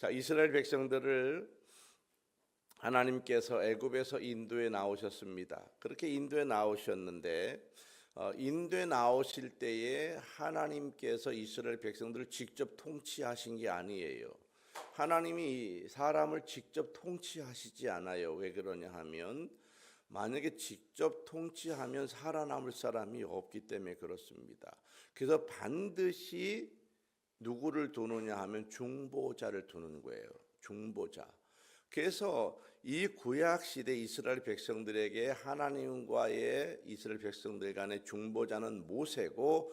자, 이스라엘 백성들을 하나님께서 애굽에서 인도에 나오셨습니다. 그렇게 인도에 나오셨는데 인도에 나오실 때에 하나님께서 이스라엘 백성들을 직접 통치하신 게 아니에요. 하나님이 사람을 직접 통치하시지 않아요. 왜 그러냐 하면 만약에 직접 통치하면 살아남을 사람이 없기 때문에 그렇습니다. 그래서 반드시 누구를 두느냐 하면 중보자를 두는 거예요. 중보자. 그래서 이 구약 시대 이스라엘 백성들에게 하나님과의 이스라엘 백성들 간의 중보자는 모세고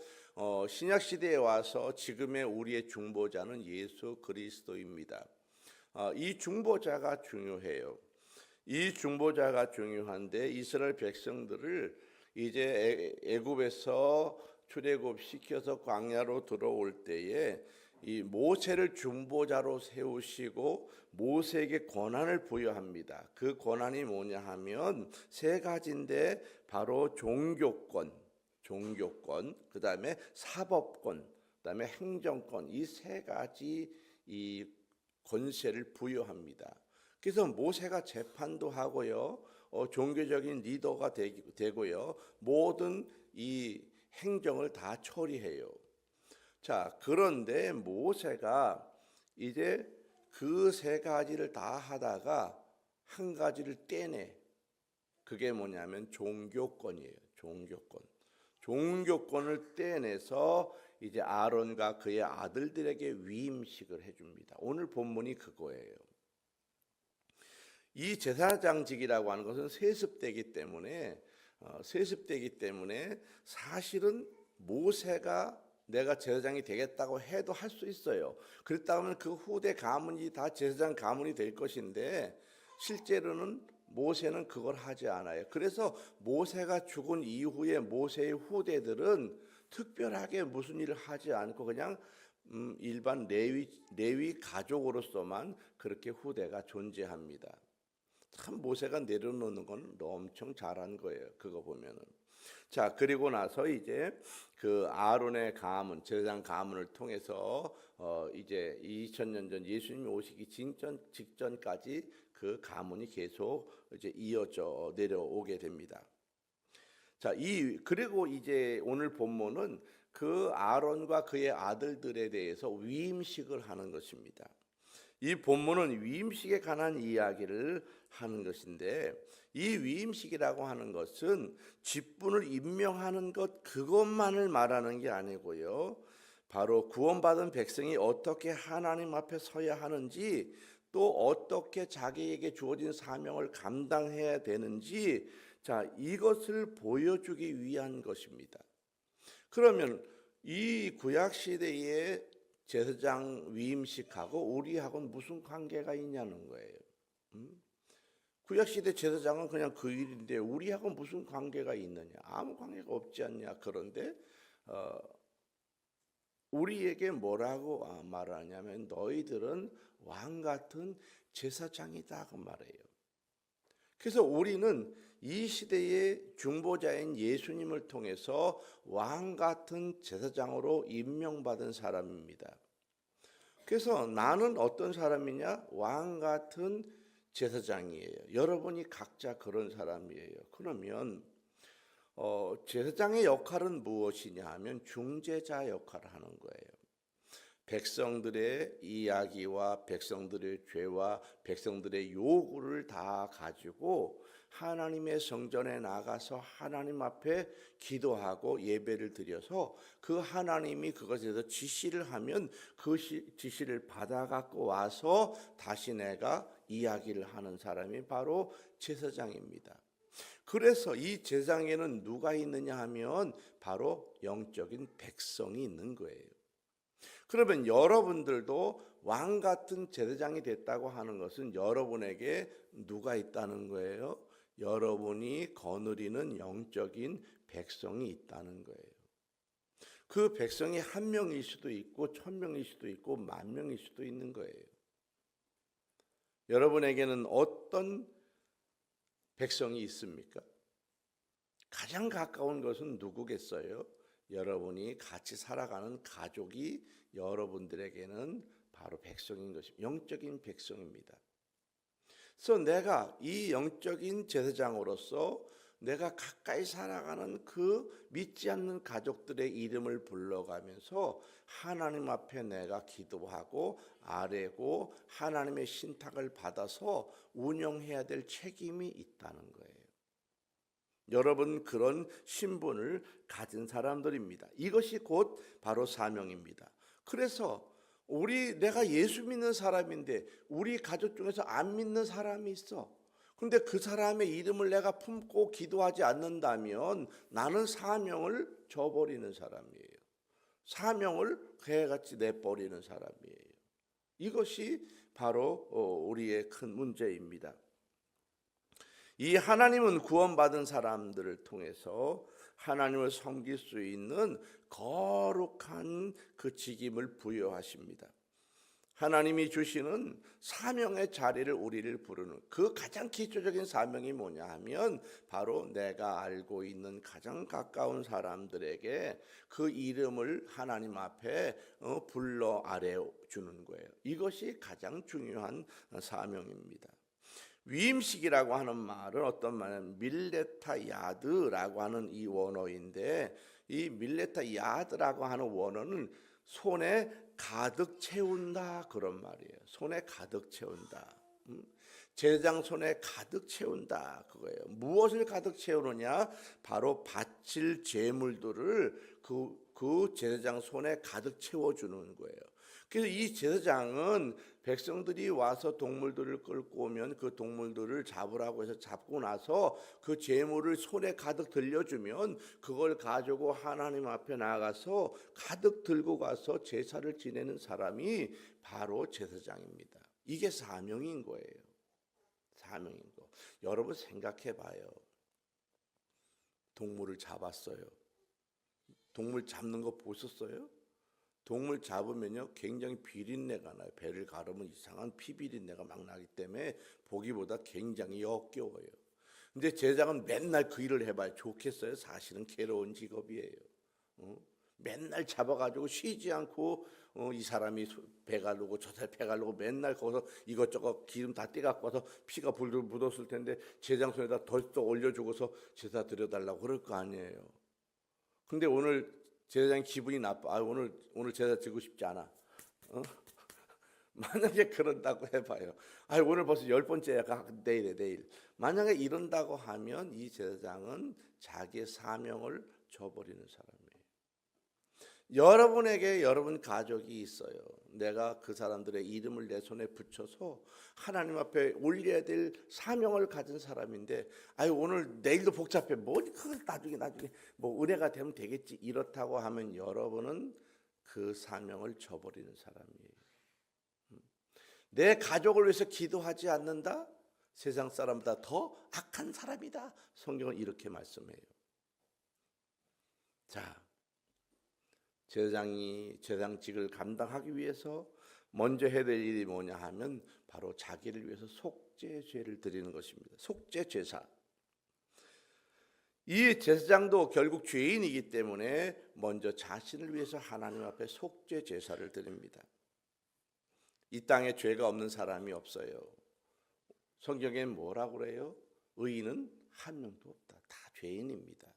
신약 시대에 와서 지금의 우리의 중보자는 예수 그리스도입니다. 이 중보자가 중요해요. 이 중보자가 중요한데 이스라엘 백성들을 이제 애굽에서 출애굽 시켜서 광야로 들어올 때에 이 모세를 중보자로 세우시고 모세에게 권한을 부여합니다. 그 권한이 뭐냐 하면 세 가지인데 바로 종교권, 그다음에 사법권, 그다음에 행정권, 이 세 가지 이 권세를 부여합니다. 그래서 모세가 재판도 하고요, 종교적인 리더가 되고요, 모든 이 행정을 다 처리해요. 자, 그런데 모세가 이제 그 세 가지를 다 하다가 한 가지를 떼내. 그게 뭐냐면 종교권이에요. 종교권을 떼내서 이제 아론과 그의 아들들에게 위임식을 해줍니다. 오늘 본문이 그거예요. 이 제사장직이라고 하는 것은 세습되기 때문에 사실은 모세가 내가 제사장이 되겠다고 해도 할 수 있어요. 그랬다 하면 그 후대 가문이 다 제사장 가문이 될 것인데 실제로는 모세는 그걸 하지 않아요. 그래서 모세가 죽은 이후에 모세의 후대들은 특별하게 무슨 일을 하지 않고 그냥 일반 레위 가족으로서만 그렇게 후대가 존재합니다. 참 모세가 내려놓는 건 엄청 잘한 거예요. 그거 보면은. 자, 그리고 나서 이제 그 아론의 가문, 제사장 가문을 통해서 이제 2000년 전 예수님이 오시기 직전까지 그 가문이 계속 이제 이어져 내려오게 됩니다. 자, 그리고 이제 오늘 본문은 그 아론과 그의 아들들에 대해서 위임식을 하는 것입니다. 이 본문은 위임식에 관한 이야기를 하는 것인데 이 위임식이라고 하는 것은 직분을 임명하는 것 그것만을 말하는 게 아니고요. 바로 구원받은 백성이 어떻게 하나님 앞에 서야 하는지 또 어떻게 자기에게 주어진 사명을 감당해야 되는지 자, 이것을 보여주기 위한 것입니다. 그러면 이 구약 시대의 제사장 위임식하고 우리하고는 무슨 관계가 있냐는 거예요. 구약시대 제사장은 그냥 그 일인데 우리하고 무슨 관계가 있느냐? 아무 관계가 없지 않냐? 그런데 우리에게 뭐라고 말하냐면 너희들은 왕 같은 제사장이다 그 말이에요. 그래서 우리는 이 시대의 중보자인 예수님을 통해서 왕 같은 제사장으로 임명받은 사람입니다. 그래서 나는 어떤 사람이냐? 왕 같은 제사장이에요. 여러분이 각자 그런 사람이에요. 그러면 제사장의 역할은 무엇이냐 하면 중재자 역할을 하는 거예요. 백성들의 이야기와 백성들의 죄와 백성들의 요구를 다 가지고 하나님의 성전에 나가서 하나님 앞에 기도하고 예배를 드려서 그 하나님이 그것에 대해서 지시를 하면 그 지시를 받아 갖고 와서 다시 내가 이야기를 하는 사람이 바로 제사장입니다. 그래서 이 제사장에는 누가 있느냐 하면 바로 영적인 백성이 있는 거예요. 그러면 여러분들도 왕 같은 제사장이 됐다고 하는 것은 여러분에게 누가 있다는 거예요? 여러분이 거느리는 영적인 백성이 있다는 거예요. 그 백성이 1명일 수도 있고 1000명일 수도 있고 10,000명일 수도 있는 거예요. 여러분에게는 어떤 백성이 있습니까? 가장 가까운 것은 누구겠어요? 여러분이 같이 살아가는 가족이 여러분들에게는 바로 백성인 것입니다. 영적인 백성입니다. 그래서 내가 이 영적인 제사장으로서 내가 가까이 살아가는 그 믿지 않는 가족들의 이름을 불러가면서 하나님 앞에 내가 기도하고 아뢰고 하나님의 신탁을 받아서 운영해야 될 책임이 있다는 거예요. 여러분 그런 신분을 가진 사람들입니다. 이것이 곧 바로 사명입니다. 그래서 내가 예수 믿는 사람인데 우리 가족 중에서 안 믿는 사람이 있어. 근데 그 사람의 이름을 내가 품고 기도하지 않는다면 나는 사명을 저버리는 사람이에요. 사명을 개같이 내버리는 사람이에요. 이것이 바로 우리의 큰 문제입니다. 이 하나님은 구원받은 사람들을 통해서 하나님을 섬길 수 있는 거룩한 그 직임을 부여하십니다. 하나님이 주시는 사명의 자리를 우리를 부르는 그 가장 기초적인 사명이 뭐냐 하면 바로 내가 알고 있는 가장 가까운 사람들에게 그 이름을 하나님 앞에 불러 아뢰주는 거예요. 이것이 가장 중요한 사명입니다. 위임식이라고 하는 말은 어떤 말이냐면 밀레타 야드라고 하는 이 원어인데, 이 밀레타 야드라고 하는 원어는 손에 가득 채운다 그런 말이에요. 손에 가득 채운다. 제사장 손에 가득 채운다 그거예요. 무엇을 가득 채우느냐? 바로 바칠 제물들을 그 제사장 손에 가득 채워주는 거예요. 그래서 이 제사장은 백성들이 와서 동물들을 끌고 오면 그 동물들을 잡으라고 해서 잡고 나서 그 제물을 손에 가득 들려주면 그걸 가지고 하나님 앞에 나가서 가득 들고 가서 제사를 지내는 사람이 바로 제사장입니다. 이게 사명인 거예요. 사명인 거. 여러분 생각해 봐요. 동물을 잡았어요. 동물 잡는 거 보셨어요? 동물 잡으면요 굉장히 비린내가 나요. 배를 가르면 이상한 피비린내가 막 나기 때문에 보기보다 굉장히 역겨워요. 근데 제사장은 맨날 그 일을 해봐야 좋겠어요? 사실은 괴로운 직업이에요. 맨날 잡아가지고 쉬지 않고 이 사람이 배 가르고 저 사람이 배 가르고 맨날 거기서 이것저것 기름 다 떼갖고 와서 피가 불들 묻었을 텐데 제사장 손에다 더 올려주고서 제사 드려달라고 그럴 거 아니에요. 근데 오늘 제사장이 기분이 나빠. 오늘 제사 드리고 싶지 않아. 만약에 그런다고 해봐요. 오늘 벌써 10번째야. 내일. 만약에 이런다고 하면 이 제사장은 자기의 사명을 저버리는 사람이에요. 여러분에게 여러분 가족이 있어요. 내가 그 사람들의 이름을 내 손에 붙여서 하나님 앞에 올려야 될 사명을 가진 사람인데 오늘 내일도 복잡해. 뭐지? 그걸 나중에 뭐 은혜가 되면 되겠지. 이렇다고 하면 여러분은 그 사명을 저버리는 사람이에요. 내 가족을 위해서 기도하지 않는다? 세상 사람보다 더 악한 사람이다. 성경은 이렇게 말씀해요. 자, 제사장이 제사장직을 감당하기 위해서 먼저 해야 될 일이 뭐냐 하면 바로 자기를 위해서 속죄죄를 드리는 것입니다. 속죄제사. 이 제사장도 결국 죄인이기 때문에 먼저 자신을 위해서 하나님 앞에 속죄제사를 드립니다. 이 땅에 죄가 없는 사람이 없어요. 성경엔 뭐라고 그래요? 의인은 한 명도 없다. 다 죄인입니다.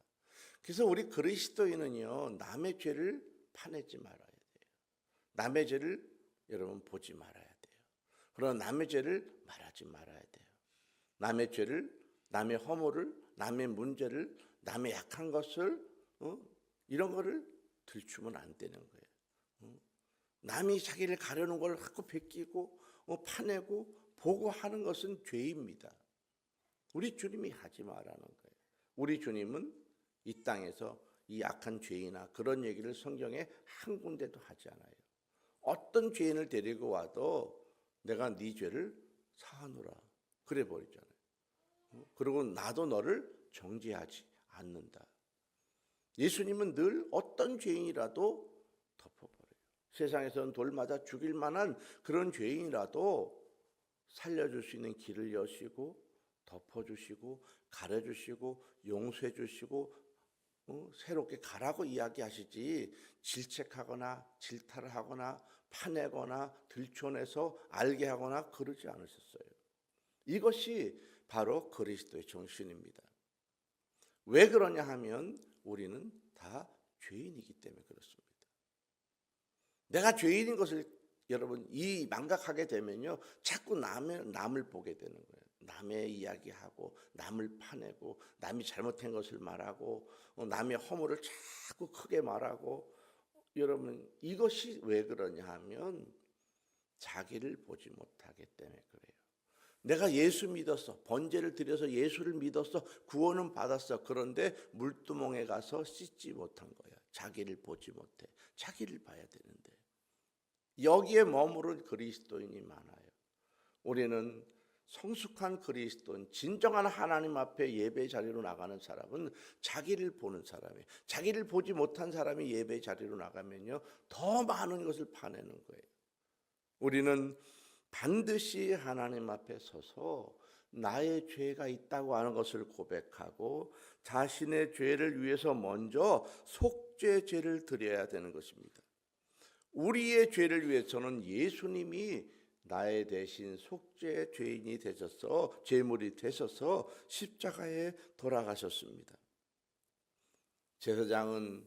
그래서 우리 그리스도인은요 남의 죄를 파내지 말아야 돼요. 남의 죄를 여러분 보지 말아야 돼요. 그러나 남의 죄를 말하지 말아야 돼요. 남의 죄를, 남의 허물을, 남의 문제를, 남의 약한 것을 이런 거를 들추면 안 되는 거예요. 남이 자기를 가려는 걸 자꾸 베끼고 파내고 보고 하는 것은 죄입니다. 우리 주님이 하지 말라는 거예요. 우리 주님은 이 땅에서 이 악한 죄인이나 그런 얘기를 성경에 한 군데도 하지 않아요. 어떤 죄인을 데리고 와도 내가 네 죄를 사하노라 그래 버리잖아요. 그리고 나도 너를 정죄하지 않는다. 예수님은 늘 어떤 죄인이라도 덮어버려요. 세상에서는 돌 맞아 죽일 만한 그런 죄인이라도 살려줄 수 있는 길을 여시고 덮어주시고 가려주시고 용서해주시고 새롭게 가라고 이야기하시지 질책하거나 질타를 하거나 파내거나 들춰내서 알게 하거나 그러지 않으셨어요. 이것이 바로 그리스도의 정신입니다. 왜 그러냐 하면 우리는 다 죄인이기 때문에 그렇습니다. 내가 죄인인 것을 여러분 이 망각하게 되면요, 자꾸 남을 보게 되는 거예요. 남의 이야기하고 남을 파내고 남이 잘못한 것을 말하고 남의 허물을 자꾸 크게 말하고, 여러분 이것이 왜 그러냐 하면 자기를 보지 못하기 때문에 그래요. 내가 예수 믿었어, 번제를 드려서 예수를 믿었어, 구원은 받았어. 그런데 물두멍에 가서 씻지 못한 거야. 자기를 보지 못해. 자기를 봐야 되는데 여기에 머무른 그리스도인이 많아요. 우리는 성숙한 그리스도인, 진정한 하나님 앞에 예배 자리로 나가는 사람은 자기를 보는 사람이에요. 자기를 보지 못한 사람이 예배 자리로 나가면요, 더 많은 것을 파내는 거예요. 우리는 반드시 하나님 앞에 서서 나의 죄가 있다고 하는 것을 고백하고 자신의 죄를 위해서 먼저 속죄제를 드려야 되는 것입니다. 우리의 죄를 위해서는 예수님이 나의 대신 속죄 죄인이 되셔서 제물이 되셔서 십자가에 돌아가셨습니다. 제사장은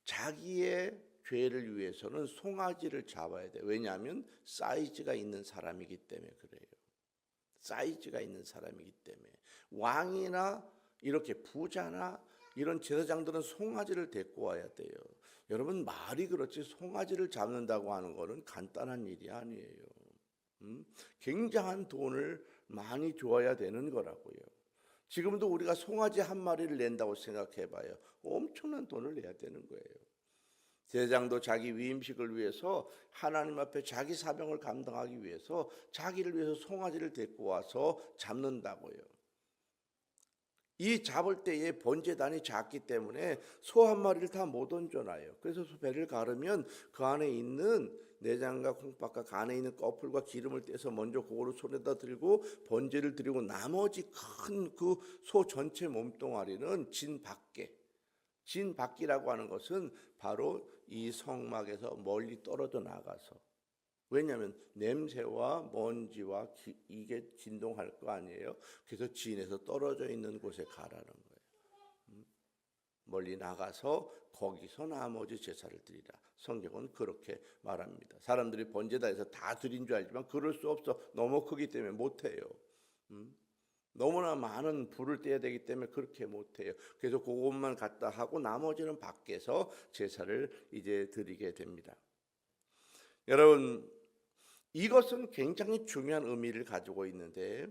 자기의 죄를 위해서는 송아지를 잡아야 돼요. 왜냐하면 사이즈가 있는 사람이기 때문에 그래요. 사이즈가 있는 사람이기 때문에. 왕이나 이렇게 부자나 이런 제사장들은 송아지를 데리고 와야 돼요. 여러분 말이 그렇지 송아지를 잡는다고 하는 것은 간단한 일이 아니에요. 굉장한 돈을 많이 줘야 되는 거라고요. 지금도 우리가 송아지 한 마리를 낸다고 생각해 봐요. 엄청난 돈을 내야 되는 거예요. 제사장도 자기 위임식을 위해서 하나님 앞에 자기 사명을 감당하기 위해서 자기를 위해서 송아지를 데리고 와서 잡는다고요. 이 잡을 때에 번제단이 작기 때문에 소 한 마리를 다 못 얹어놔요. 그래서 배를 가르면 그 안에 있는 내장과 콩팥과 간에 있는 꺼풀과 기름을 떼서 먼저 그거를 손에다 들고 번제를 드리고 나머지 큰 그 소 전체 몸뚱아리는 진 밖이라고 하는 것은 바로 이 성막에서 멀리 떨어져 나가서, 왜냐하면 냄새와 먼지와 이게 진동할 거 아니에요. 그래서 진에서 떨어져 있는 곳에 가라는 거예요. 멀리 나가서 거기서 나머지 제사를 드리라. 성경은 그렇게 말합니다. 사람들이 번제단에서 다 드린 줄 알지만 그럴 수 없어. 너무 크기 때문에 못해요. 너무나 많은 불을 떼야 되기 때문에 그렇게 못해요. 그래서 그것만 갖다 하고 나머지는 밖에서 제사를 이제 드리게 됩니다. 여러분 이것은 굉장히 중요한 의미를 가지고 있는데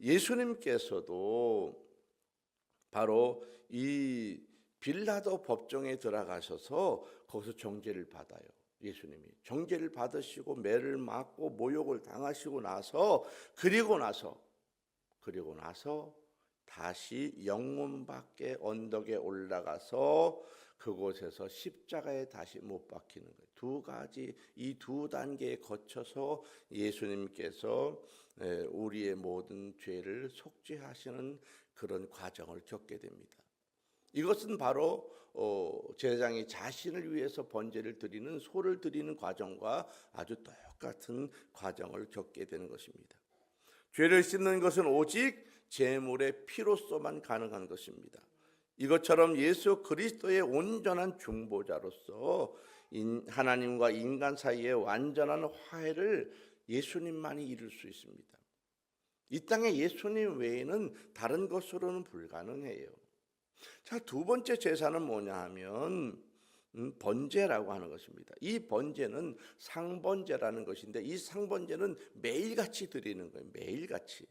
예수님께서도 바로 이 빌라도 법정에 들어가셔서 거기서 정죄를 받아요. 예수님이 정죄를 받으시고 매를 맞고 모욕을 당하시고 나서 그리고 나서 다시 영문 밖에 언덕에 올라가서 그곳에서 십자가에 다시 못 박히는 거예요. 두 가지, 이 두 단계에 거쳐서 예수님께서 우리의 모든 죄를 속죄하시는 그런 과정을 겪게 됩니다. 이것은 바로 제사장이 자신을 위해서 번제를 드리는 소를 드리는 과정과 아주 똑같은 과정을 겪게 되는 것입니다. 죄를 씻는 것은 오직 제물의 피로서만 가능한 것입니다. 이것처럼 예수 그리스도의 온전한 중보자로서 하나님과 인간 사이의 완전한 화해를 예수님만이 이룰 수 있습니다. 이 땅에 예수님 외에는 다른 것으로는 불가능해요. 자, 두 번째 제사는 뭐냐 하면 번제라고 하는 것입니다. 이 번제는 상번제라는 것인데 이 상번제는 매일같이 드리는 거예요. 매일같이.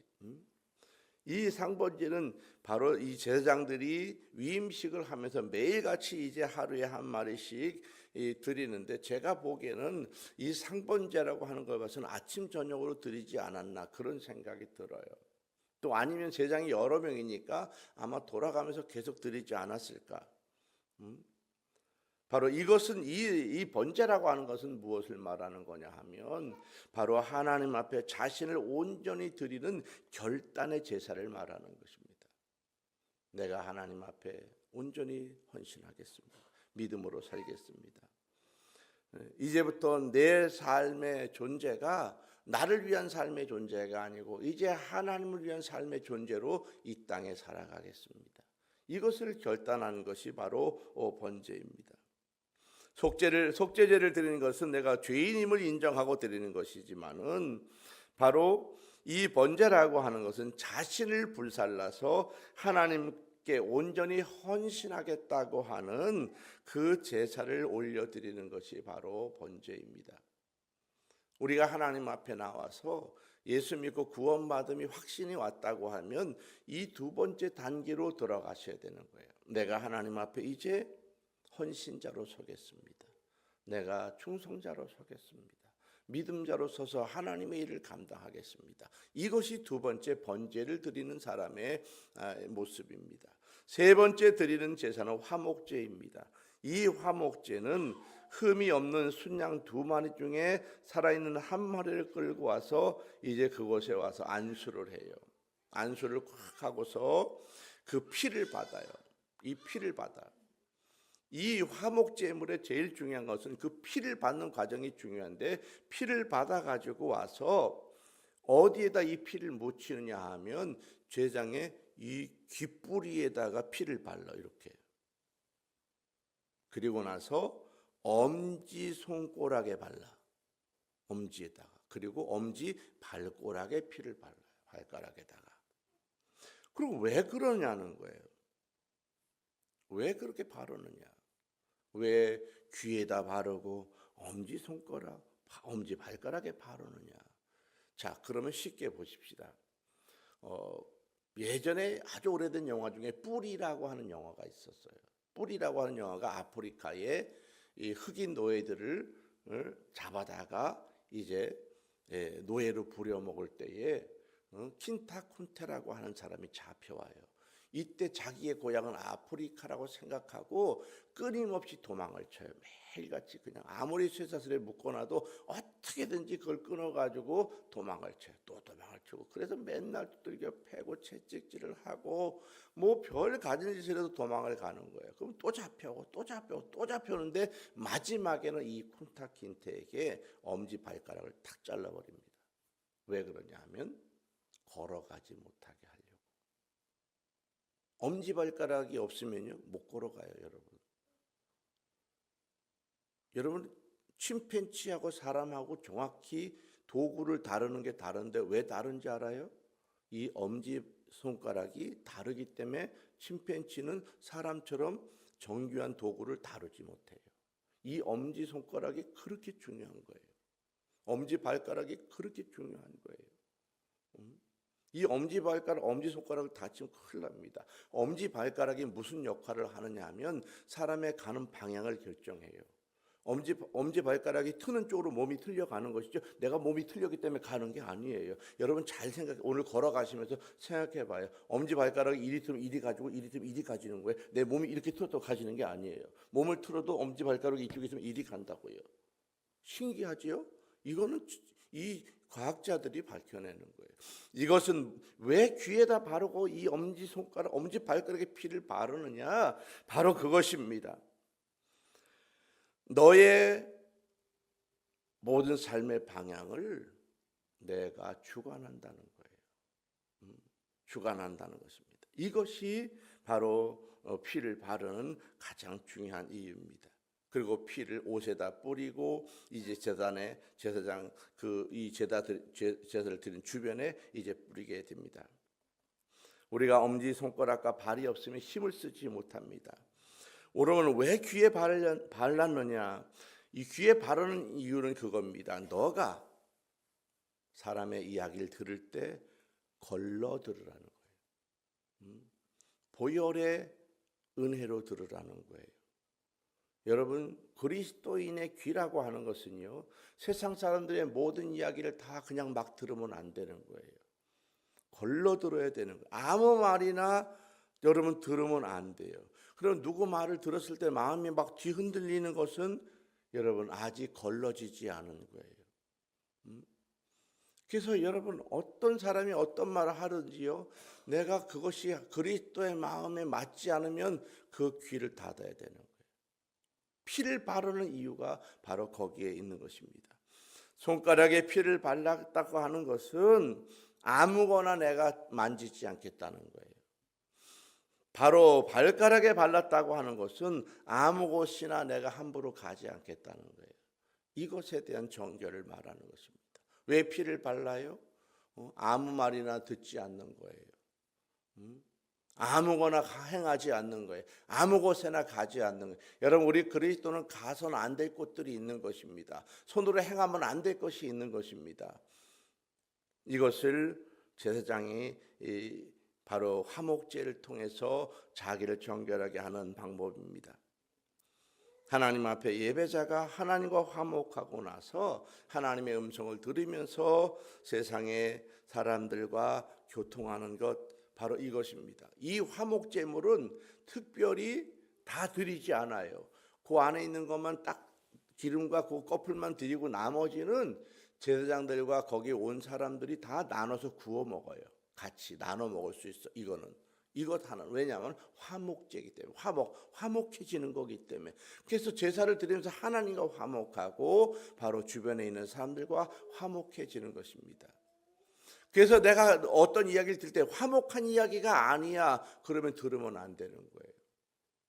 이 상번제는 바로 이 제사장들이 위임식을 하면서 매일같이 이제 하루에 한 마리씩 드리는데, 제가 보기에는 이 상번제라고 하는 것은 아침 저녁으로 드리지 않았나 그런 생각이 들어요. 또 아니면 제사장이 여러 명이니까 아마 돌아가면서 계속 드리지 않았을까. 바로 이것은 이 번제라고 하는 것은 무엇을 말하는 거냐 하면 바로 하나님 앞에 자신을 온전히 드리는 결단의 제사를 말하는 것입니다. 내가 하나님 앞에 온전히 헌신하겠습니다. 믿음으로 살겠습니다. 이제부터 내 삶의 존재가 나를 위한 삶의 존재가 아니고 이제 하나님을 위한 삶의 존재로 이 땅에 살아가겠습니다. 이것을 결단한 것이 바로 번제입니다. 속죄제를 드리는 것은 내가 죄인임을 인정하고 드리는 것이지만은 바로 이 번제라고 하는 것은 자신을 불살라서 하나님께 온전히 헌신하겠다고 하는 그 제사를 올려드리는 것이 바로 번제입니다. 우리가 하나님 앞에 나와서 예수 믿고 구원받음이 확신이 왔다고 하면 이 두 번째 단계로 들어가셔야 되는 거예요. 내가 하나님 앞에 이제 헌신자로 서겠습니다. 내가 충성자로 서겠습니다. 믿음자로 서서 하나님의 일을 감당하겠습니다. 이것이 두 번째 번제를 드리는 사람의 모습입니다. 세 번째 드리는 제사는 화목제입니다. 이 화목제는 흠이 없는 순양 2마리 중에 살아있는 1마리를 끌고 와서 이제 그곳에 와서 안수를 해요. 안수를 꽉 하고서 그 피를 받아요. 이 피를 받아. 이 화목제물의 제일 중요한 것은 그 피를 받는 과정이 중요한데, 피를 받아 가지고 와서 어디에다 이 피를 묻히느냐 하면 제장의 이 귓뿌리에다가 피를 발라, 이렇게. 그리고 나서 엄지 손가락에 발라, 엄지에다가. 그리고 엄지 발가락에 피를 발라요, 발가락에다가. 그럼 왜 그러냐는 거예요. 왜 그렇게 바르느냐? 왜 귀에다 바르고 엄지 손가락, 엄지 발가락에 바르느냐? 자, 그러면 쉽게 보십시다. 예전에 아주 오래된 영화 중에 뿔이라고 하는 영화가 있었어요. 뿔이라고 하는 영화가 아프리카의 이 흑인 노예들을 잡아다가 이제 노예로 부려먹을 때에 킨타쿤테라고 하는 사람이 잡혀와요. 이때 자기의 고향은 아프리카라고 생각하고 끊임없이 도망을 쳐요. 매일같이 그냥 아무리 쇠사슬에 묶어놔도 어떻게든지 그걸 끊어가지고 도망을 쳐요. 또 도망을 치고. 그래서 맨날 두들겨 패고 채찍질을 하고 뭐 별 가진 짓을 해도 도망을 가는 거예요. 그럼 또 잡혀오고 또 잡혀오고 또 잡혀오는데 마지막에는 이 쿤타킨테에게 엄지발가락을 탁 잘라버립니다. 왜 그러냐 하면 걸어가지 못하게 하려고. 엄지발가락이 없으면요 못 걸어가요, 여러분. 여러분, 침팬지하고 사람하고 정확히 도구를 다루는 게 다른데 왜 다른지 알아요? 이 엄지손가락이 다르기 때문에 침팬지는 사람처럼 정교한 도구를 다루지 못해요. 이 엄지손가락이 그렇게 중요한 거예요. 엄지발가락이 그렇게 중요한 거예요. 이 엄지발가락, 엄지손가락을 다치면 큰일 납니다. 엄지발가락이 무슨 역할을 하느냐 하면 사람의 가는 방향을 결정해요. 엄지발가락이 트는 쪽으로 몸이 틀려가는 것이죠. 내가 몸이 틀렸기 때문에 가는 게 아니에요. 여러분 잘 오늘 걸어가시면서 생각해 봐요. 엄지발가락이 이리 틀면 이리 가지고 이리 틀면 이리 가지는 거예요. 내 몸이 이렇게 틀어도 가지는 게 아니에요. 몸을 틀어도 엄지발가락이 이쪽에 있으면 이리 간다고요. 신기하지요? 이거는 이 과학자들이 밝혀내는 거예요. 이것은 왜 귀에다 바르고 이 엄지손가락, 엄지발가락에 피를 바르느냐? 바로 그것입니다. 너의 모든 삶의 방향을 내가 주관한다는 거예요. 주관한다는 것입니다. 이것이 바로 피를 바르는 가장 중요한 이유입니다. 그리고 피를 옷에다 뿌리고 이제 제사장 이 제사를 드린 주변에 이제 뿌리게 됩니다. 우리가 엄지 손가락과 발이 없으면 힘을 쓰지 못합니다. 오로는 왜 귀에 발랐느냐? 이 귀에 바르는 이유는 그겁니다. 너가 사람의 이야기를 들을 때 걸러 들으라는 거예요. 보혈의 은혜로 들으라는 거예요. 여러분, 그리스도인의 귀라고 하는 것은요, 세상 사람들의 모든 이야기를 다 그냥 막 들으면 안 되는 거예요. 걸러 들어야 되는 거예요. 아무 말이나 여러분 들으면 안 돼요. 그럼 누구 말을 들었을 때 마음이 막 뒤흔들리는 것은 여러분 아직 걸러지지 않은 거예요. 그래서 여러분 어떤 사람이 어떤 말을 하든지요, 내가 그것이 그리스도의 마음에 맞지 않으면 그 귀를 닫아야 되는 거예요. 피를 바르는 이유가 바로 거기에 있는 것입니다. 손가락에 피를 발랐다고 하는 것은 아무거나 내가 만지지 않겠다는 거예요. 바로 발가락에 발랐다고 하는 것은 아무 곳이나 내가 함부로 가지 않겠다는 거예요. 이것에 대한 정결을 말하는 것입니다. 왜 피를 발라요? 아무 말이나 듣지 않는 거예요. 아무거나 행하지 않는 거예요. 아무 곳에나 가지 않는 거예요. 여러분, 우리 그리스도는 가서는 안 될 곳들이 있는 것입니다. 손으로 행하면 안 될 것이 있는 것입니다. 이것을 제사장이 바로 화목제를 통해서 자기를 정결하게 하는 방법입니다. 하나님 앞에 예배자가 하나님과 화목하고 나서 하나님의 음성을 들으면서 세상의 사람들과 교통하는 것, 바로 이것입니다. 이 화목제물은 특별히 다 드리지 않아요. 그 안에 있는 것만 딱 기름과 그 껍질만 드리고 나머지는 제사장들과 거기 온 사람들이 다 나눠서 구워 먹어요. 같이 나눠 먹을 수 있어. 이것 하나는. 왜냐하면 화목제이기 때문에, 화목해지는 거기 때문에. 그래서 제사를 드리면서 하나님과 화목하고 바로 주변에 있는 사람들과 화목해지는 것입니다. 그래서 내가 어떤 이야기를 들을 때 화목한 이야기가 아니야, 그러면 들으면 안 되는 거예요.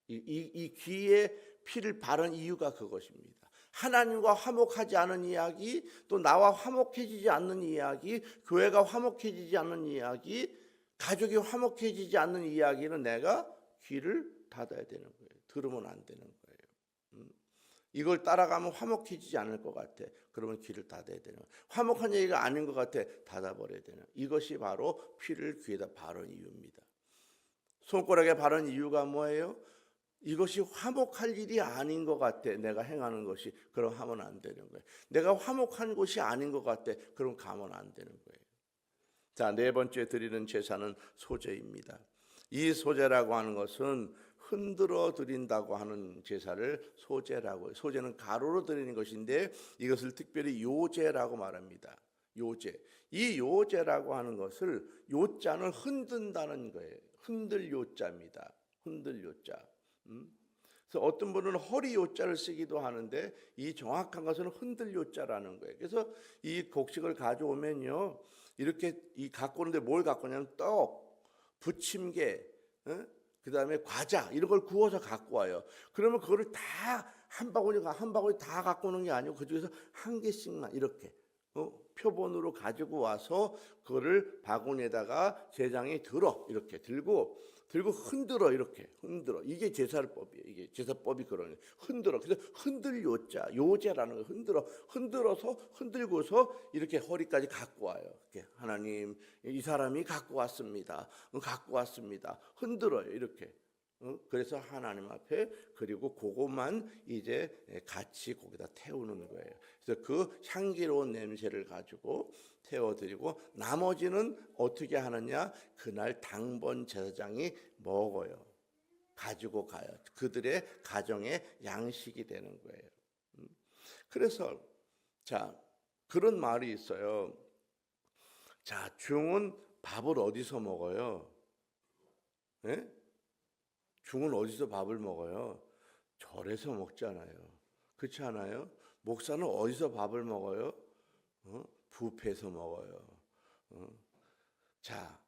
이 귀에 피를 바른 이유가 그것입니다. 하나님과 화목하지 않은 이야기, 또 나와 화목해지지 않는 이야기, 교회가 화목해지지 않는 이야기, 가족이 화목해지지 않는 이야기는 내가 귀를 닫아야 되는 거예요. 들으면 안 되는 거예요. 이걸 따라가면 화목해지지 않을 것 같아. 그러면 귀를 닫아야 되는 거예요. 화목한 얘기가 아닌 것 같아. 닫아버려야 되는 거예요. 이것이 바로 피를 귀에다 바른 이유입니다. 손가락에 바른 이유가 뭐예요? 이것이 화목할 일이 아닌 것 같아. 내가 행하는 것이. 그럼 하면 안 되는 거예요. 내가 화목한 곳이 아닌 것 같아. 그럼 가면 안 되는 거예요. 자, 네 번째 드리는 제사는 소제입니다. 이 소제라고 하는 것은 흔들어 드린다고 하는 제사를 소제라고 해요. 소제는 가로로 드리는 것인데 이것을 특별히 요제라고 말합니다. 요제. 이 요제라고 하는 것을, 요자는 흔든다는 거예요. 흔들 요자입니다. 흔들 요자. 그래서 어떤 분은 허리 요자를 쓰기도 하는데 이 정확한 것은 흔들 요자라는 거예요. 그래서 이 곡식을 가져오면요, 이렇게 갖고 오는데 뭘 갖고 오냐면 떡, 부침개, 그다음에 과자 이런 걸 구워서 갖고 와요. 그러면 그거를 다 한 바구니 다 갖고 오는 게 아니고 그중에서 한 개씩만 이렇게 표본으로 가지고 와서 그거를 바구니에다가 제장이 이렇게 들고 흔들어, 이렇게 흔들어. 이게 제사법이에요. 이게 제사법이 그러네. 흔들어. 그래서 흔들 요제라는 거. 흔들고서 이렇게 허리까지 갖고 와요. 이렇게 하나님, 이 사람이 갖고 왔습니다. 흔들어요. 이렇게. 그래서 하나님 앞에, 그리고 그것만 이제 같이 거기다 태우는 거예요. 그래서 그 향기로운 냄새를 가지고 태워드리고, 나머지는 어떻게 하느냐? 그날 당번 제사장이 먹어요. 가지고 가요. 그들의 가정의 양식이 되는 거예요. 그래서 자, 그런 말이 있어요. 자, 중은 밥을 어디서 먹어요? 네? 중은 어디서 밥을 먹어요? 절에서 먹잖아요. 그렇지 않아요? 목사는 어디서 밥을 먹어요? 뷔페에서 먹어요. 자,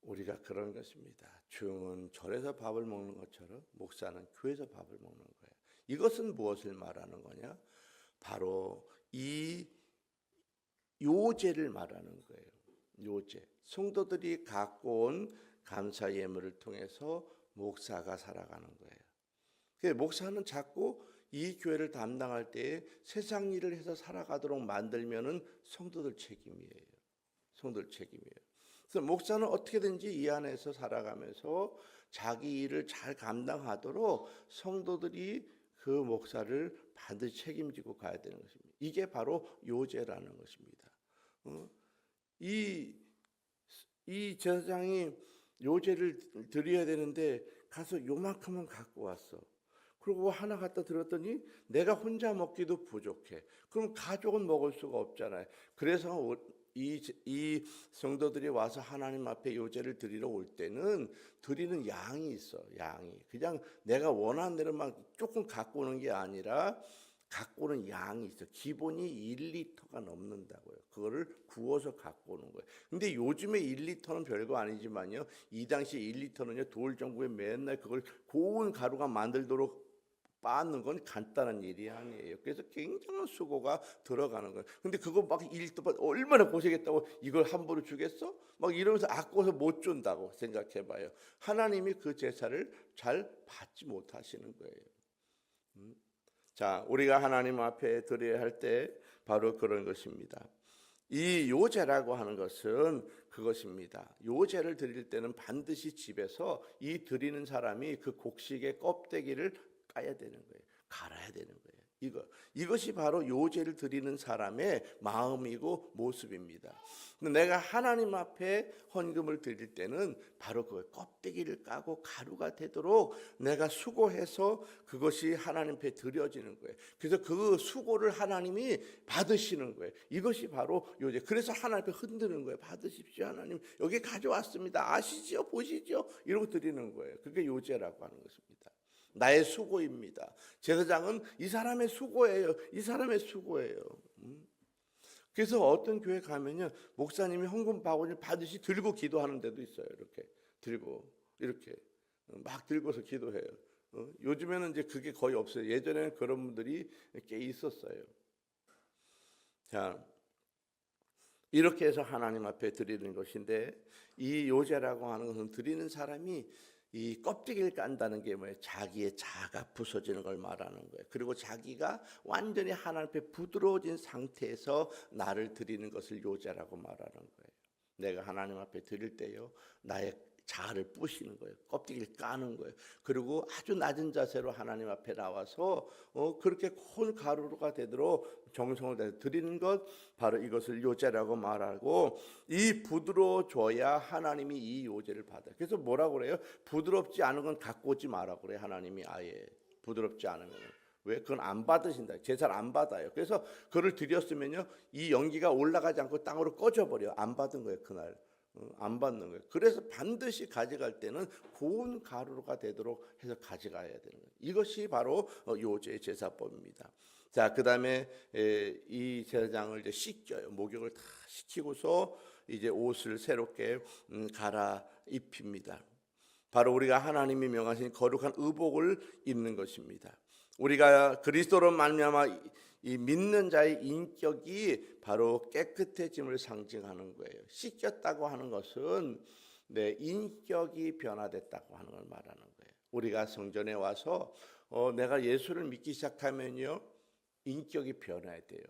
우리가 그런 것입니다. 중은 절에서 밥을 먹는 것처럼 목사는 교회에서 밥을 먹는 거예요. 이것은 무엇을 말하는 거냐? 바로 이 요제를 말하는 거예요. 요제. 성도들이 갖고 온 감사 예물을 통해서 목사가 살아가는 거예요. 목사는 자꾸 이 교회를 담당할 때에 세상 일을 해서 살아가도록 만들면은 성도들 책임이에요. 성도들 책임이에요. 그래서 목사는 어떻게든지 이 안에서 살아가면서 자기 일을 잘 감당하도록 성도들이 그 목사를 반드시 책임지고 가야 되는 것입니다. 이게 바로 요제라는 것입니다. 이 제사장이 요제를 드려야 되는데 가서 요만큼만 갖고 왔어. 그리고 하나 갖다 들었더니 내가 혼자 먹기도 부족해. 그럼 가족은 먹을 수가 없잖아요. 그래서 이 성도들이 와서 하나님 앞에 요제를 드리러 올 때는 드리는 양이 있어. 양이 그냥 내가 원하는 대로만 조금 갖고 오는 게 아니라 갖고 오는 양이 있어. 기본이 1리터가 넘는다고요. 그거를 구워서 갖고 오는 거예요. 근데 요즘에 1리터는 별거 아니지만요. 이 당시 1리터는요. 돌 정부에 맨날 그걸 고운 가루가 만들도록 빻는 건 간단한 일이 아니에요. 그래서 굉장한 수고가 들어가는 거예요. 근데 그거 막 1리터 얼마나 고생했다고 이걸 함부로 주겠어? 막 이러면서 아까워서 못 준다고 생각해봐요. 하나님이 그 제사를 잘 받지 못하시는 거예요. 자, 우리가 하나님 앞에 드려야 할 때 바로 그런 것입니다. 이 요제라고 하는 것은 그것입니다. 요제를 드릴 때는 반드시 집에서 이 드리는 사람이 그 곡식의 껍데기를 까야 되는 거예요. 갈아야 되는 거예요. 이것이 바로 요제를 드리는 사람의 마음이고 모습입니다. 내가 하나님 앞에 헌금을 드릴 때는 바로 그 껍데기를 까고 가루가 되도록 내가 수고해서 그것이 하나님 앞에 드려지는 거예요. 그래서 그 수고를 하나님이 받으시는 거예요. 이것이 바로 요제. 그래서 하나님 앞에 흔드는 거예요. 받으십시오 하나님. 여기 가져왔습니다. 아시죠? 보시죠? 이러고 드리는 거예요. 그게 요제라고 하는 것입니다. 나의 수고입니다. 제사장은 이 사람의 수고예요. 이 사람의 수고예요. 그래서 어떤 교회 가면요, 목사님이 헌금 바구니를 받으시 들고 기도하는 데도 있어요. 이렇게 들고 이렇게 막 들고서 기도해요. 요즘에는 이제 그게 거의 없어요. 예전에는 그런 분들이 꽤 있었어요. 자, 이렇게 해서 하나님 앞에 드리는 것인데, 이 요제라고 하는 것은 드리는 사람이 이 껍데기를 깐다는 게 뭐예요? 자기의 자아가 부서지는 걸 말하는 거예요. 그리고 자기가 완전히 하나님 앞에 부드러워진 상태에서 나를 드리는 것을 요제라고 말하는 거예요. 내가 하나님 앞에 드릴 때요, 나의 자아를 부시는 거예요. 껍데기를 까는 거예요. 그리고 아주 낮은 자세로 하나님 앞에 나와서 그렇게 콘 가루가 되도록 정성을 다해 드리는 것, 바로 이것을 요제라고 말하고, 이 부드러워져야 하나님이 이 요제를 받아요. 그래서 뭐라고 그래요? 부드럽지 않은 건 갖고 오지 마라 그래요. 하나님이 아예 부드럽지 않으면. 왜? 그건 안 받으신다. 제사를 안 받아요. 그래서 그를 드렸으면요, 이 연기가 올라가지 않고 땅으로 꺼져버려요. 안 받은 거예요. 그날 안 받는 거예요. 그래서 반드시 가져갈 때는 고운 가루가 되도록 해서 가져가야 되는 거예요. 이것이 바로 요제 제사법입니다. 자, 그다음에 이 제사장을 이제 씻겨요. 목욕을 다 시키고서 이제 옷을 새롭게 갈아 입힙니다. 바로 우리가 하나님이 명하신 거룩한 의복을 입는 것입니다. 우리가 그리스도로 말미암아 이 믿는 자의 인격이 바로 깨끗해짐을 상징하는 거예요. 씻겼다고 하는 것은 내 인격이 변화됐다고 하는 걸 말하는 거예요. 우리가 성전에 와서 내가 예수를 믿기 시작하면요, 인격이 변해야 돼요.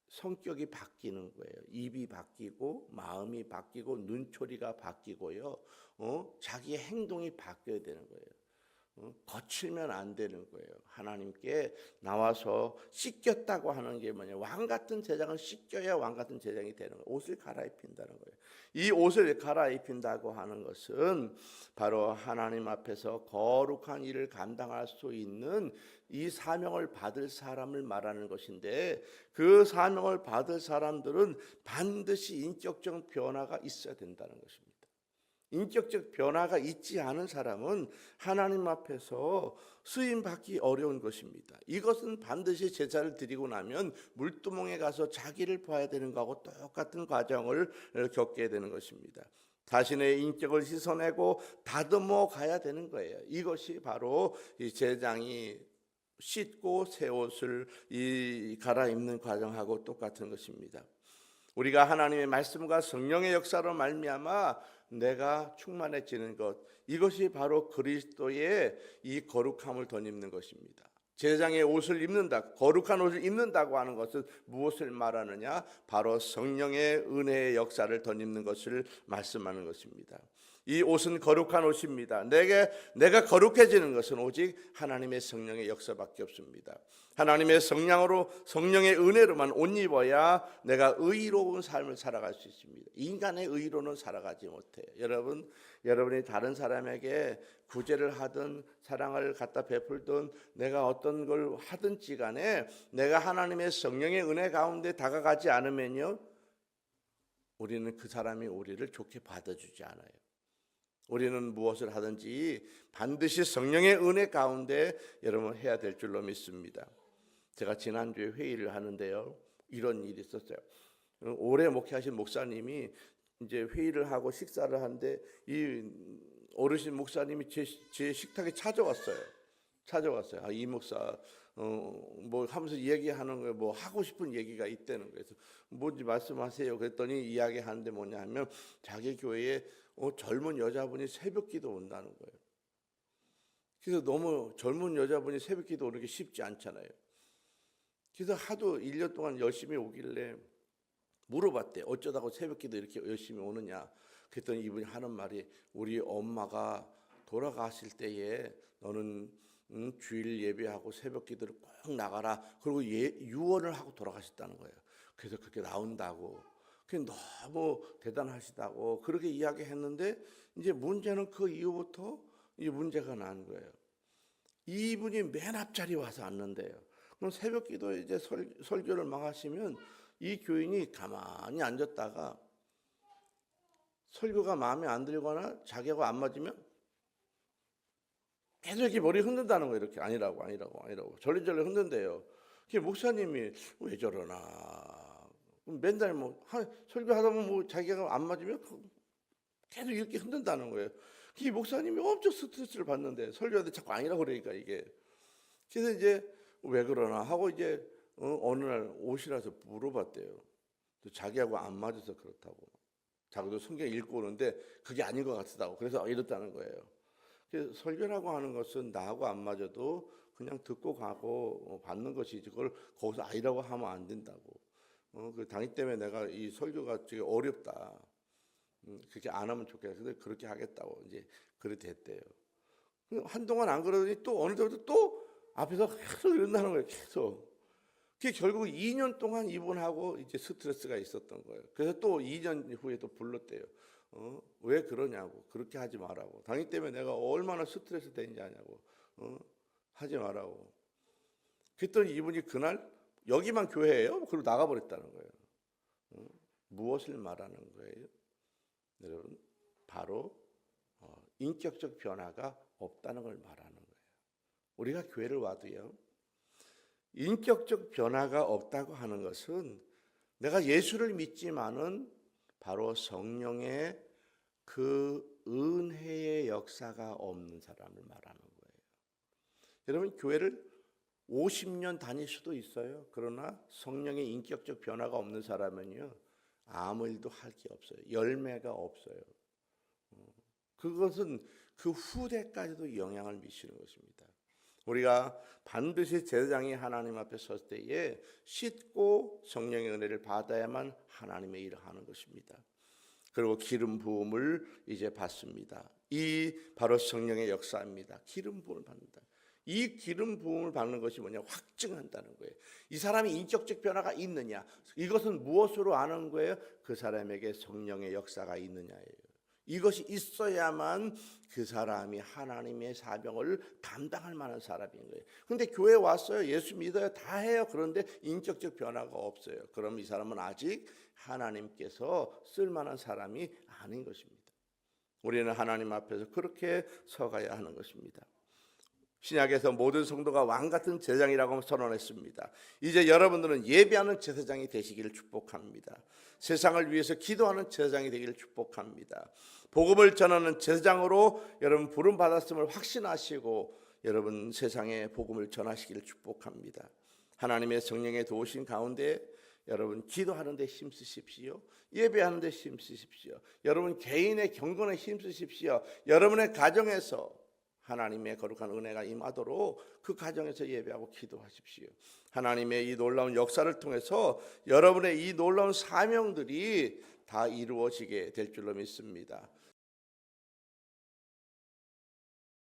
성격이 바뀌는 거예요. 입이 바뀌고 마음이 바뀌고 눈초리가 바뀌고요. 자기의 행동이 바뀌어야 되는 거예요. 거칠면 안 되는 거예요. 하나님께 나와서 씻겼다고 하는 게 뭐냐? 왕 같은 제장은 씻겨야 왕 같은 제장이 되는 거예요. 옷을 갈아입힌다는 거예요. 이 옷을 갈아입힌다고 하는 것은 바로 하나님 앞에서 거룩한 일을 감당할 수 있는 이 사명을 받을 사람을 말하는 것인데, 그 사명을 받을 사람들은 반드시 인격적 변화가 있어야 된다는 것입니다. 인격적 변화가 있지 않은 사람은 하나님 앞에서 쓰임받기 어려운 것입니다. 이것은 반드시 제사를 드리고 나면 물두멍에 가서 자기를 봐야 되는 것하고 똑같은 과정을 겪게 되는 것입니다. 자신의 인격을 씻어내고 다듬어 가야 되는 거예요. 이것이 바로 이 제사장이 씻고 새 옷을 갈아입는 과정하고 똑같은 것입니다. 우리가 하나님의 말씀과 성령의 역사로 말미암아 내가 충만해지는 것, 이것이 바로 그리스도의 이 거룩함을 덧입는 것입니다. 제사장의 옷을 입는다, 거룩한 옷을 입는다고 하는 것은 무엇을 말하느냐? 바로 성령의 은혜의 역사를 덧입는 것을 말씀하는 것입니다. 이 옷은 거룩한 옷입니다. 내가 거룩해지는 것은 오직 하나님의 성령의 역사밖에 없습니다. 하나님의 성령의 은혜로만 옷 입어야 내가 의로운 삶을 살아갈 수 있습니다. 인간의 의로는 살아가지 못해요. 여러분이 다른 사람에게 구제를 하든 사랑을 갖다 베풀든 내가 어떤 걸 하든지 간에 내가 하나님의 성령의 은혜 가운데 다가가지 않으면요, 우리는 그 사람이 우리를 좋게 받아주지 않아요. 우리는 무엇을 하든지 반드시 성령의 은혜 가운데 여러분 해야 될 줄로 믿습니다. 제가 지난주에 회의를 하는데요, 이런 일이 있었어요. 오래 목회하신 목사님이 이제 회의를 하고 식사를 하는데 이 어르신 목사님이 제 식탁에 찾아왔어요. 아, 이 목사 뭐 하면서 얘기하는 거예요. 뭐 하고 싶은 얘기가 있다는 거예요. 그래서 뭔지 말씀하세요. 그랬더니 이야기하는데 뭐냐 하면 자기 교회에 젊은 여자분이 새벽기도 온다는 거예요. 그래서 너무 젊은 여자분이 새벽기도 오는 게 쉽지 않잖아요. 그래서 하도 1년 동안 열심히 오길래 물어봤대. 어쩌다가 새벽기도 이렇게 열심히 오느냐. 그랬더니 이분이 하는 말이 우리 엄마가 돌아가실 때에 너는 주일 예배하고 새벽기도를 꼭 나가라. 그리고 유언을 하고 돌아가셨다는 거예요. 그래서 그렇게 나온다고. 그게 너무 대단하시다고 그렇게 이야기했는데 이제 문제는 그 이후부터 이 문제가 난 거예요. 이분이 맨 앞자리 와서 앉는데요. 그럼 새벽기도 이제 설교를 막 하시면 이 교인이 가만히 앉았다가 설교가 마음에 안 들거나 자기하고 안 맞으면 계속 이렇게 머리 흔든다는 거예요. 이렇게 아니라고 절레절레 흔든대요. 그게 목사님이 왜 저러나. 맨날 뭐 설교하다 보면 뭐 자기가 안 맞으면 계속 이렇게 흔든다는 거예요. 이 목사님이 엄청 스트레스를 받는데 설교하는데 자꾸 아니라고 그러니까 이게. 그래서 이제 왜 그러나 하고 이제 어느 날 오시라서 물어봤대요. 자기하고 안 맞아서 그렇다고. 자기도 성경 읽고 오는데 그게 아닌 것 같다고. 그래서 이렇다는 거예요. 그래서 설교라고 하는 것은 나하고 안 맞아도 그냥 듣고 가고 받는 것이지 그걸 거기서 아니라고 하면 안 된다고. 그 당일 때문에 내가 이 설교가 되게 어렵다. 그렇게 안 하면 좋겠어. 근데 그렇게 하겠다고 이제 그렇게 됐대요. 한동안 안 그러더니 또 어느 때부터 또 앞에서 계속 이런다는 거예요. 계속. 그게 결국 2년 동안 이분하고 이제 스트레스가 있었던 거예요. 그래서 또 2년 후에 또 불렀대요. 왜 그러냐고. 그렇게 하지 말라고. 당일 때문에 내가 얼마나 스트레스 되는지 아냐고. 하지 말라고. 그랬더니 이분이 그날 여기만 교회예요. 그리고 나가버렸다는 거예요. 무엇을 말하는 거예요? 여러분, 바로 인격적 변화가 없다는 걸 말하는 거예요. 우리가 교회를 와도요, 인격적 변화가 없다고 하는 것은 내가 예수를 믿지만은 바로 성령의 그 은혜의 역사가 없는 사람을 말하는 거예요. 여러분, 교회를 50년 다닐 수도 있어요. 그러나 성령의 인격적 변화가 없는 사람은요, 아무 일도 할 게 없어요. 열매가 없어요. 그것은 그 후대까지도 영향을 미치는 것입니다. 우리가 반드시 제사장이 하나님 앞에 설 때에 씻고 성령의 은혜를 받아야만 하나님의 일을 하는 것입니다. 그리고 기름 부음을 이제 받습니다. 이 바로 성령의 역사입니다. 기름 부음을 받는다. 이 기름 부음을 받는 것이 뭐냐? 확증한다는 거예요. 이 사람이 인격적 변화가 있느냐? 이것은 무엇으로 아는 거예요? 그 사람에게 성령의 역사가 있느냐예요. 이것이 있어야만 그 사람이 하나님의 사명을 감당할 만한 사람인 거예요. 그런데 교회 왔어요. 예수 믿어요. 다 해요. 그런데 인격적 변화가 없어요. 그럼 이 사람은 아직 하나님께서 쓸만한 사람이 아닌 것입니다. 우리는 하나님 앞에서 그렇게 서가야 하는 것입니다. 신약에서 모든 성도가 왕같은 제사장이라고 선언했습니다. 이제 여러분들은 예배하는 제사장이 되시기를 축복합니다. 세상을 위해서 기도하는 제사장이 되기를 축복합니다. 복음을 전하는 제사장으로 여러분 부름 받았음을 확신하시고 여러분 세상에 복음을 전하시기를 축복합니다. 하나님의 성령의 도우신 가운데 여러분 기도하는 데 힘쓰십시오. 예배하는 데 힘쓰십시오. 여러분 개인의 경건에 힘쓰십시오. 여러분의 가정에서 하나님의 거룩한 은혜가 임하도록 그 가정에서 예배하고 기도하십시오. 하나님의 이 놀라운 역사를 통해서 여러분의 이 놀라운 사명들이 다 이루어지게 될 줄로 믿습니다.